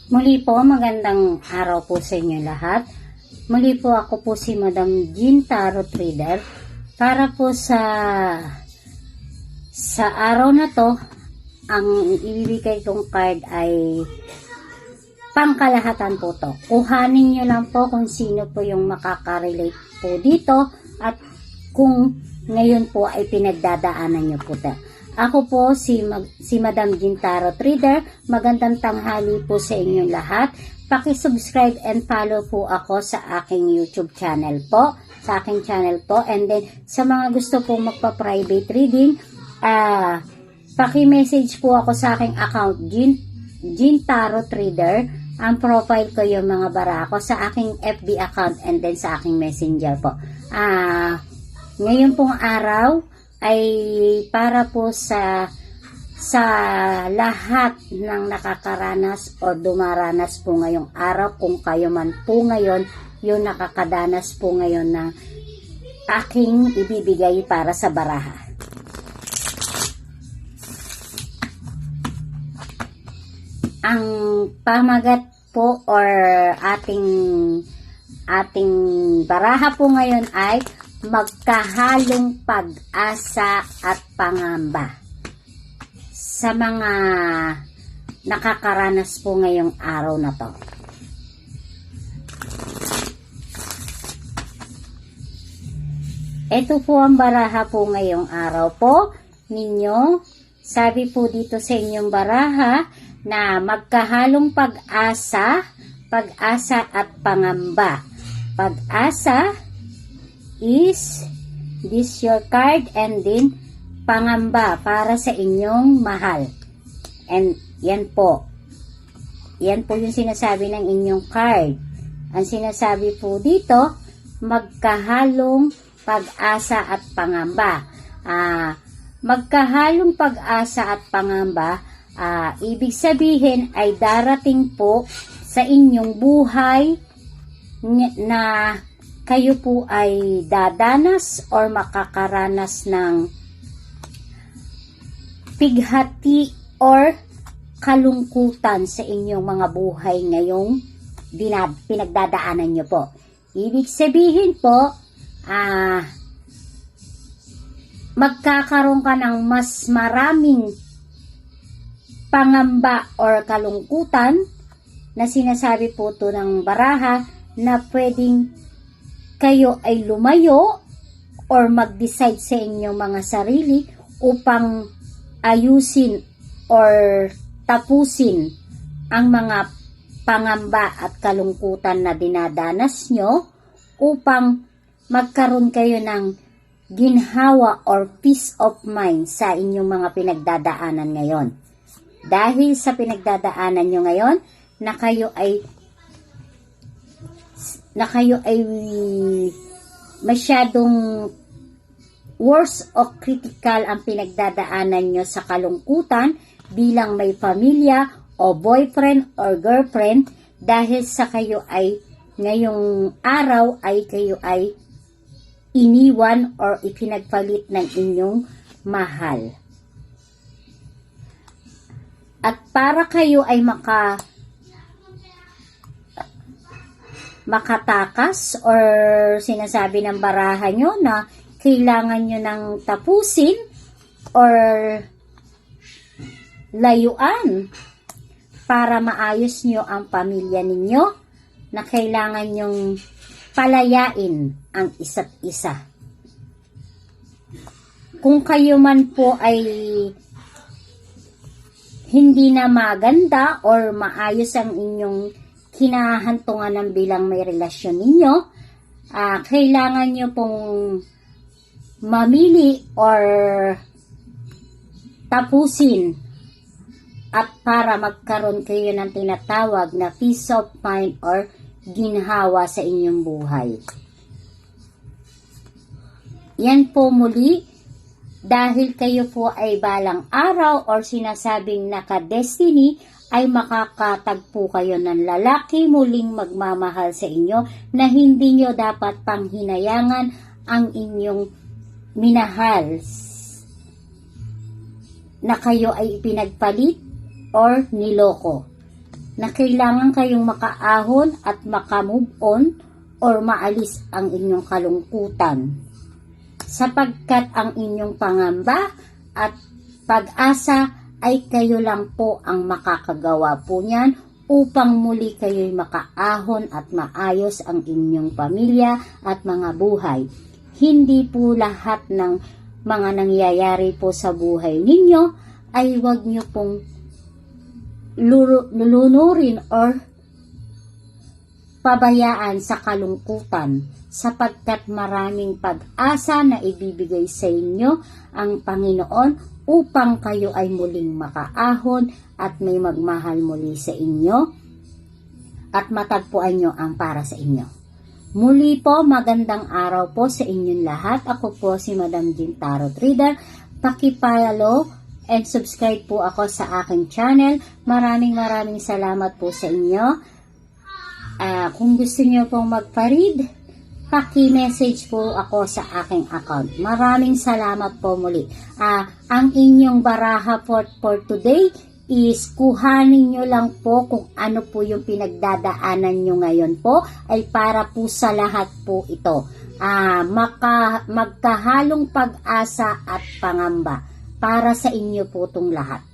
Muli po, magandang araw po sa inyo lahat. Muli po ako po si Madam Jean Tarot Reader para po sa araw na to, ang ibibigay kong card ay pangkalahatan po to. Kuhanin nyo lang po kung sino po yung makaka-relate po dito at kung ngayon po ay pinagdadaanan nyo po to. Ako po si Madam Jean Tarot Reader. Magandang tanghali po sa inyong lahat. Paki-subscribe and follow po ako sa aking YouTube channel po. Sa aking channel po. And then, sa mga gusto pong magpa-private reading, paki-message po ako sa aking account, Jean Tarot Reader. Ang profile ko yung mga bara ko sa aking FB account and then sa aking messenger po. Ngayon pong araw, ay para po sa lahat ng nakakaranas o dumaranas po ngayong araw, kung kayo man po ngayon yung nakakadanas po ngayon na aking ibibigay para sa baraha. Ang pamagat po or ating baraha po ngayon ay magkahalong pag-asa at pangamba. Sa mga nakakaranas po ngayong araw na to. Ito po ang baraha po ngayong araw po ninyo. Sabi po dito sa inyong baraha na magkahalong pag-asa at pangamba. Pag-asa is this your card, and then pangamba para sa inyong mahal. And yan po yung sinasabi ng inyong card. Ang sinasabi po dito, magkahalong pag-asa at pangamba. Magkahalong pag-asa at pangamba, ibig sabihin ay darating po sa inyong buhay na kayo po ay dadanas or makakaranas ng pighati or kalungkutan sa inyong mga buhay ngayong pinagdadaanan nyo po. Ibig sabihin po, magkakaroon ka ng mas maraming pangamba or kalungkutan na sinasabi po to ng baraha na pwedeng kayo ay lumayo or mag-decide sa inyong mga sarili upang ayusin or tapusin ang mga pangamba at kalungkutan na dinadanas nyo upang magkaroon kayo ng ginhawa or peace of mind sa inyong mga pinagdadaanan ngayon. Dahil sa pinagdadaanan nyo ngayon na kayo ay masyadong worse o critical ang pinagdadaanan nyo sa kalungkutan bilang may pamilya o boyfriend or girlfriend, dahil sa kayo ay ngayong araw ay kayo ay iniwan or ipinagpalit ng inyong mahal. At para kayo ay makatakas or sinasabi ng baraha nyo na kailangan nyo ng tapusin or layuan para maayos nyo ang pamilya ninyo, na kailangan nyong palayain ang isa't isa. Kung kayo man po ay hindi na maganda or maayos ang inyong kinahantungan ng bilang may relasyon ninyo, kailangan nyo pong mamili or tapusin at para magkaroon kayo ng tinatawag na peace of mind or ginhawa sa inyong buhay. Yan po muli, dahil kayo po ay balang araw or sinasabing naka-destiny, ay makakatagpo kayo ng lalaki muling magmamahal sa inyo na hindi nyo dapat panghinayangan ang inyong minahal na kayo ay ipinagpalit or niloko. na kailangan kayong makaahon at makamove on or maalis ang inyong kalungkutan. Sapagkat ang inyong pangamba at pag-asa ay kayo lang po ang makakagawa po niyan upang muli kayo'y makaahon at maayos ang inyong pamilya at mga buhay. Hindi po lahat ng mga nangyayari po sa buhay ninyo ay wag nyo pong lulunurin or pabayaan sa kalungkutan, sapagkat maraming pag-asa na ibibigay sa inyo ang Panginoon upang kayo ay muling makaahon at may magmahal muli sa inyo at matagpuan nyo ang para sa inyo. Muli po, magandang araw po sa inyong lahat. Ako po si Madam Jean Tarot Reader. Paki-follow and subscribe po ako sa aking channel. Maraming salamat po sa inyo. Kung gusto niyo pong magpa-read, paki-message po ako sa aking account. Maraming salamat po muli. Ang inyong baraha for today is kuhanin nyo lang po kung ano po yung pinagdadaanan nyo ngayon po ay para po sa lahat po ito. Magkahalong pag-asa at pangamba para sa inyo po itong lahat.